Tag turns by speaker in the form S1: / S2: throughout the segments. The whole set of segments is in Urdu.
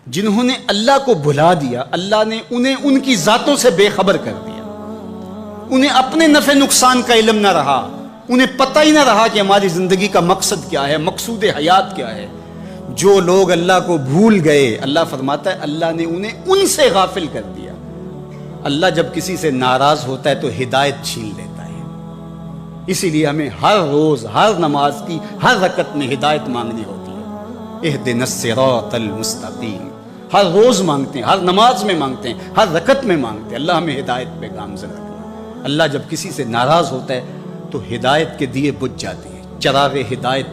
S1: جنہوں نے اللہ کو بھلا دیا، اللہ نے انہیں ان کی ذاتوں سے بے خبر کر دیا، انہیں اپنے نفع نقصان کا علم نہ رہا، انہیں پتہ ہی نہ رہا کہ ہماری زندگی کا مقصد کیا ہے، مقصود حیات کیا ہے۔ جو لوگ اللہ کو بھول گئے، اللہ فرماتا ہے اللہ نے انہیں ان سے غافل کر دیا۔ اللہ جب کسی سے ناراض ہوتا ہے تو ہدایت چھین لیتا ہے، اسی لیے ہمیں ہر روز ہر نماز کی ہر رکعت میں ہدایت مانگنی ہوتی ہے۔ اہدنا الصراط المستقیم، ہر روز مانگتے ہیں، ہر نماز میں مانگتے ہیں، ہر رکعت میں مانگتے ہیں، اللہ ہمیں ہدایت پہ گامزن رکھنا۔ اللہ جب کسی سے ناراض ہوتا ہے تو ہدایت کے دیے بجھ جاتے ہیں، چراغ ہدایت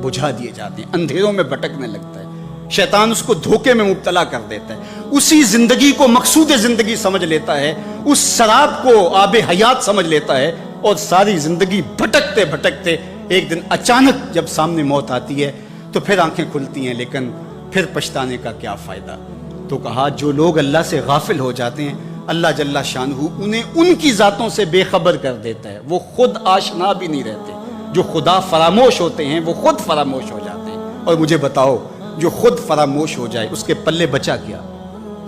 S1: بجھا دیے جاتے ہیں، اندھیروں میں بھٹکنے لگتا ہے، شیطان اس کو دھوکے میں مبتلا کر دیتا ہے، اسی زندگی کو مقصود زندگی سمجھ لیتا ہے، اس سراب کو آب حیات سمجھ لیتا ہے، اور ساری زندگی بھٹکتے بھٹکتے ایک دن اچانک جب سامنے موت آتی ہے تو پھر آنکھیں کھلتی ہیں، لیکن پھر پچھتانے کا کیا فائدہ۔ تو کہا جو لوگ اللہ سے غافل ہو جاتے ہیں اللہ جل شانہ انہیں ان کی ذاتوں سے بے خبر کر دیتا ہے، وہ خود آشنا بھی نہیں رہتے۔ جو خدا فراموش ہوتے ہیں وہ خود فراموش ہو جاتے ہیں۔ اور مجھے بتاؤ جو خود فراموش ہو جائے اس کے پلے بچا کیا؟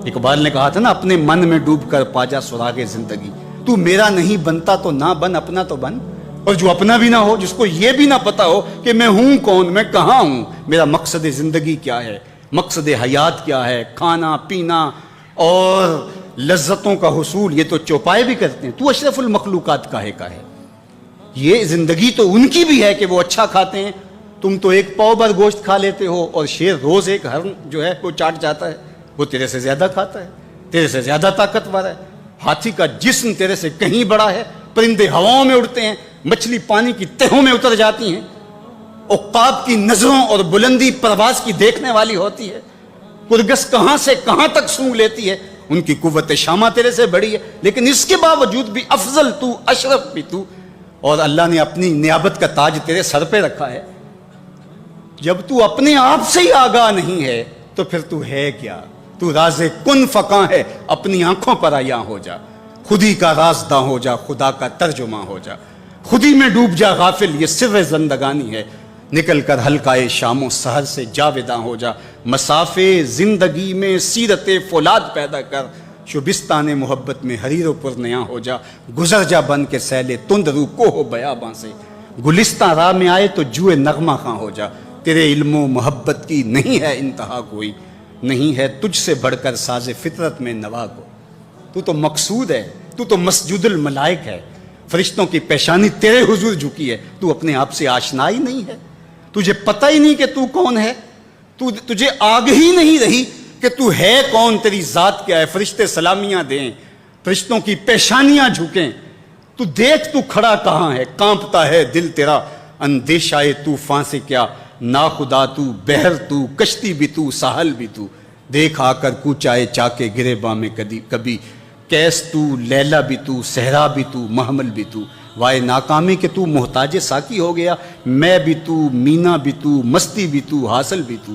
S1: اقبال نے کہا تھا نا، اپنے من میں ڈوب کر پا جا سراغ زندگی، تو میرا نہیں بنتا تو نہ بن، اپنا تو بن۔ اور جو اپنا بھی نہ ہو، جس کو یہ بھی نہ پتا ہو کہ میں ہوں کون، میں کہاں ہوں، میرا مقصد زندگی کیا ہے، مقصد حیات کیا ہے، کھانا پینا اور لذتوں کا حصول، یہ تو چوپائے بھی کرتے ہیں، تو اشرف المخلوقات کاہے کا ہے۔ یہ زندگی تو ان کی بھی ہے کہ وہ اچھا کھاتے ہیں، تم تو ایک پاؤ بھر گوشت کھا لیتے ہو، اور شیر روز ایک ہرن جو ہے وہ چاٹ جاتا ہے، وہ تیرے سے زیادہ کھاتا ہے، تیرے سے زیادہ طاقتور ہے، ہاتھی کا جسم تیرے سے کہیں بڑا ہے، پرندے ہواؤں میں اڑتے ہیں، مچھلی پانی کی تہوں میں اتر جاتی ہیں، عقاب کی نظروں اور بلندی پرواز کی دیکھنے والی ہوتی ہے، کرگس کہاں سے کہاں تک سونگ لیتی ہے، ان کی قوت شامہ تیرے سے بڑی ہے، لیکن اس کے باوجود بھی افضل تو، اشرف بھی تو، اور اللہ نے اپنی نیابت کا تاج تیرے سر پہ رکھا ہے۔ جب تو اپنے آپ سے ہی آگاہ نہیں ہے تو پھر تو ہے کیا؟ تو راز کن فقاں ہے، اپنی آنکھوں پر عیاں ہو جا، خودی کا رازداں ہو جا، خدا کا ترجمہ ہو جا، خودی میں ڈوب جا غافل، یہ سر زندگانی ہے، نکل کر حلقۂ شام و سحر سے جاوداں ہو جا، مسافے زندگی میں سیرت فولاد پیدا کر، شبستان محبت میں حریر و پرنیاں ہو جا، گزر جا بن کے سیلے تند رو کو ہو بیاباں سے، گلستان راہ میں آئے تو جوئے نغمہ خاں ہو جا، تیرے علم و محبت کی نہیں ہے انتہا کوئی، نہیں ہے تجھ سے بڑھ کر ساز فطرت میں نوا کو، تو تو مقصود ہے، تو تو مسجود الملائک ہے، فرشتوں کی پیشانی تیرے حضور جھکی ہے، تو اپنے آپ سے آشنا ہی نہیں ہے، تجھے پتہ ہی نہیں کہ تو کون ہے، تجھے آگہی نہیں رہی کہ تو ہے کون، تیری ذات کیا ہے، فرشتے سلامیاں دیں، فرشتوں کی پیشانیاں جھکیں، تو دیکھ تو کھڑا کہاں ہے، کانپتا ہے دل تیرا اندیشہ طوفان سے کیا، ناخدا تو، بحر تو، کشتی بھی تو، ساحل بھی تو، دیکھ آ کر کوچائے چاکے گریباں میں کبھی، کیس تو، لیلا بھی تو، صحرا بھی تو، محمل بھی تو، وائے ناکامی کہ تو محتاج ساکی ہو گیا، میں بھی تو، مینا بھی تو، مستی بھی تو، حاصل بھی تو،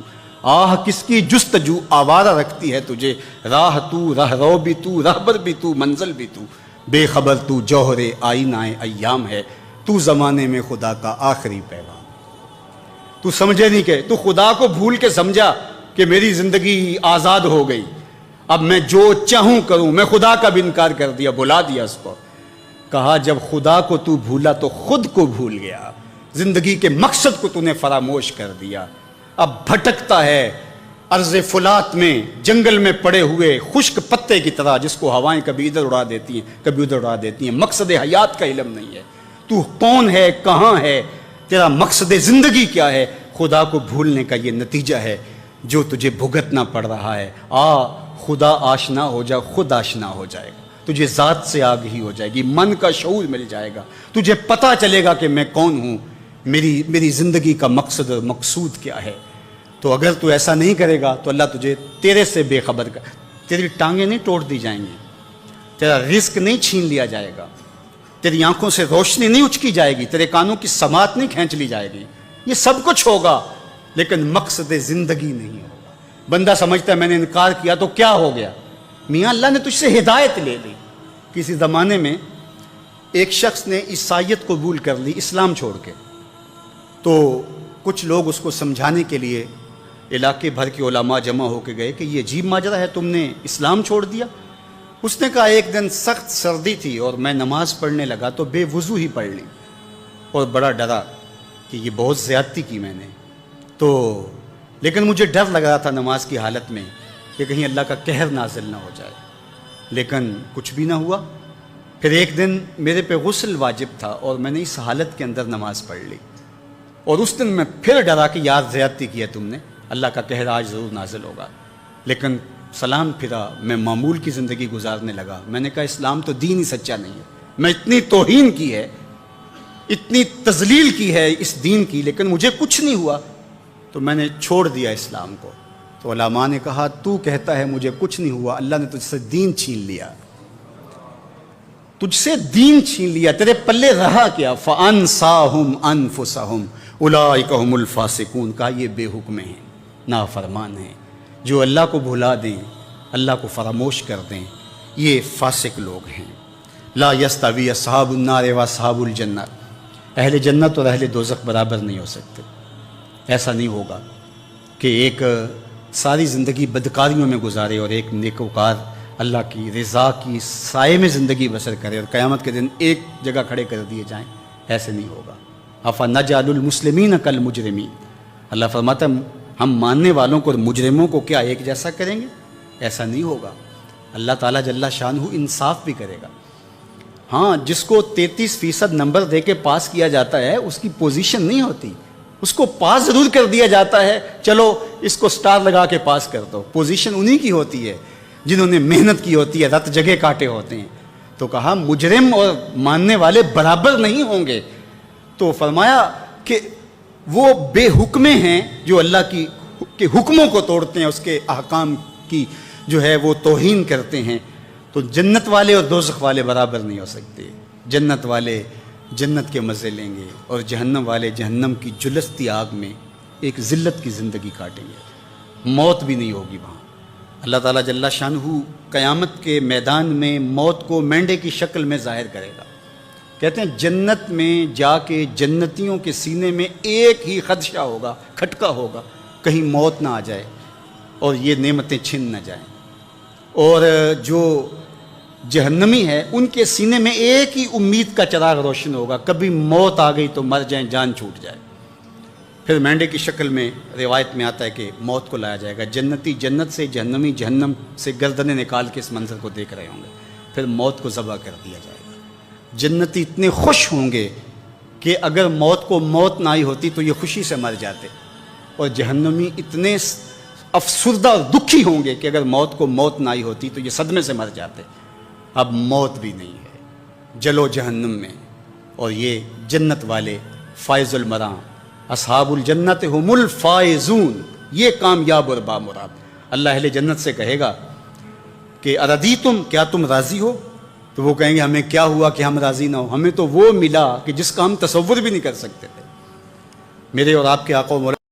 S1: آہ کس کی جستجو آوارہ رکھتی ہے تجھے، راہ تو، راہ رو بھی تو، رہبر بھی تو، منزل بھی تو، بے خبر تو، جوہر آئینہ ایام ہے، تو زمانے میں خدا کا آخری پیغام، تو سمجھے نہیں کہ تو خدا کو بھول کے سمجھا کہ میری زندگی آزاد ہو گئی، اب میں جو چاہوں کروں، میں خدا کا بھی انکار کر دیا، بلا دیا اس کو، کہا جب خدا کو تو بھولا تو خود کو بھول گیا، زندگی کے مقصد کو تو نے فراموش کر دیا، اب بھٹکتا ہے ارض فلات میں، جنگل میں پڑے ہوئے خشک پتے کی طرح، جس کو ہوائیں کبھی ادھر اڑا دیتی ہیں کبھی ادھر اڑا دیتی ہیں، مقصد حیات کا علم نہیں ہے، تو کون ہے، کہاں ہے، تیرا مقصد زندگی کیا ہے، خدا کو بھولنے کا یہ نتیجہ ہے جو تجھے بھگتنا پڑ رہا ہے۔ خدا آشنا ہو جا، خود آشنا ہو جائے گا، تجھے ذات سے آگہی ہو جائے گی، من کا شعور مل جائے گا، تجھے پتہ چلے گا کہ میں کون ہوں، میری زندگی کا مقصد اور مقصود کیا ہے۔ تو اگر تو ایسا نہیں کرے گا تو اللہ تجھے تیرے سے بے خبر کر، تیری ٹانگیں نہیں توڑ دی جائیں گی، تیرا رزق نہیں چھین لیا جائے گا، تیری آنکھوں سے روشنی نہیں اچکی جائے گی، تیرے کانوں کی سماعت نہیں کھینچ لی جائے گی، یہ سب کچھ ہوگا لیکن مقصد زندگی نہیں ہوگا۔ بندہ سمجھتا ہے میں نے انکار کیا تو کیا ہو گیا، میاں اللہ نے تجھ سے ہدایت لے لی۔ کسی زمانے میں ایک شخص نے عیسائیت قبول کر لی اسلام چھوڑ کے، تو کچھ لوگ اس کو سمجھانے کے لیے علاقے بھر کے علماء جمع ہو کے گئے کہ یہ عجیب ماجرا ہے، تم نے اسلام چھوڑ دیا؟ اس نے کہا ایک دن سخت سردی تھی اور میں نماز پڑھنے لگا تو بے وضو ہی پڑھ لی، اور بڑا ڈرا کہ یہ بہت زیادتی کی میں نے تو، لیکن مجھے ڈر لگ رہا تھا نماز کی حالت میں کہ کہیں اللہ کا قہر نازل نہ ہو جائے، لیکن کچھ بھی نہ ہوا۔ پھر ایک دن میرے پہ غسل واجب تھا اور میں نے اس حالت کے اندر نماز پڑھ لی، اور اس دن میں پھر ڈرا کہ یار زیادتی کی ہے تم نے، اللہ کا قہر آج ضرور نازل ہوگا، لیکن سلام پھرا، میں معمول کی زندگی گزارنے لگا۔ میں نے کہا اسلام تو دین ہی سچا نہیں ہے، میں اتنی توہین کی ہے، اتنی تذلیل کی ہے اس دین کی، لیکن مجھے کچھ نہیں ہوا، تو میں نے چھوڑ دیا اسلام کو۔ تو علماء نے کہا تو کہتا ہے مجھے کچھ نہیں ہوا، اللہ نے تجھ سے دین چھین لیا، تجھ سے دین چھین لیا، تیرے پلے رہا کیا؟ فَأَنْسَاهُمْ أَنفُسَهُمْ أُولَٰئِكَ هُمُ الْفَاسِقُونَ۔ کہا یہ بے حکم ہیں، نافرمان ہیں، جو اللہ کو بھلا دیں، اللہ کو فراموش کر دیں، یہ فاسق لوگ ہیں۔ لا یستوی اصحاب النار واصحاب الجنہ، اہل جنت اور اہل دوزخ برابر نہیں ہو سکتے۔ ایسا نہیں ہوگا کہ ایک ساری زندگی بدکاریوں میں گزارے اور ایک نیکوکار اللہ کی رضا کی سائے میں زندگی بسر کرے اور قیامت کے دن ایک جگہ کھڑے کر دیے جائیں، ایسے نہیں ہوگا۔ افنجعل المسلمین کالمجرمین، اللہ فرماتا ہے ہم ماننے والوں کو اور مجرموں کو کیا ایک جیسا کریں گے؟ ایسا نہیں ہوگا۔ اللہ تعالیٰ جل شانہ انصاف بھی کرے گا۔ ہاں، جس کو 33% نمبر دے کے پاس کیا جاتا ہے اس کی پوزیشن نہیں ہوتی، اس کو پاس ضرور کر دیا جاتا ہے، چلو اس کو سٹار لگا کے پاس کر دو، پوزیشن انہی کی ہوتی ہے جنہوں نے محنت کی ہوتی ہے، رت جگہ کاٹے ہوتے ہیں۔ تو کہا مجرم اور ماننے والے برابر نہیں ہوں گے، تو فرمایا کہ وہ بے حکمے ہیں جو اللہ کے حکموں کو توڑتے ہیں، اس کے احکام کی جو ہے وہ توہین کرتے ہیں۔ تو جنت والے اور دوزخ والے برابر نہیں ہو سکتے، جنت والے جنت کے مزے لیں گے اور جہنم والے جہنم کی جلستی آگ میں ایک ذلت کی زندگی کاٹیں گے، موت بھی نہیں ہوگی وہاں۔ اللہ تعالیٰ جل شانہ قیامت کے میدان میں موت کو مینڈے کی شکل میں ظاہر کرے گا۔ کہتے ہیں جنت میں جا کے جنتیوں کے سینے میں ایک ہی خدشہ ہوگا، کھٹکا ہوگا، کہیں موت نہ آ جائے اور یہ نعمتیں چھن نہ جائیں، اور جو جہنمی ہے ان کے سینے میں ایک ہی امید کا چراغ روشن ہوگا، کبھی موت آ گئی تو مر جائیں، جان چھوٹ جائے۔ پھر مینڈے کی شکل میں روایت میں آتا ہے کہ موت کو لایا جائے گا، جنتی جنت سے، جہنمی جہنم سے گردنیں نکال کے اس منظر کو دیکھ رہے ہوں گے، پھر موت کو ذبح کر دیا جائے گا۔ جنتی اتنے خوش ہوں گے کہ اگر موت کو موت نہ آئی ہوتی تو یہ خوشی سے مر جاتے، اور جہنمی اتنے افسردہ اور دکھی ہوں گے کہ اگر موت کو موت نہ آئی ہوتی تو یہ صدمے سے مر جاتے۔ اب موت بھی نہیں ہے، جلو جہنم میں، اور یہ جنت والے فائز المرام، اصحاب الجنت ہم الفائزون، یہ کامیاب اور بامراد۔ اللہ اہل جنت سے کہے گا کہ اردیتم، کیا تم راضی ہو؟ تو وہ کہیں گے ہمیں کیا ہوا کہ ہم راضی نہ ہو، ہمیں تو وہ ملا کہ جس کا ہم تصور بھی نہیں کر سکتے تھے۔ میرے اور آپ کے آقا و مولا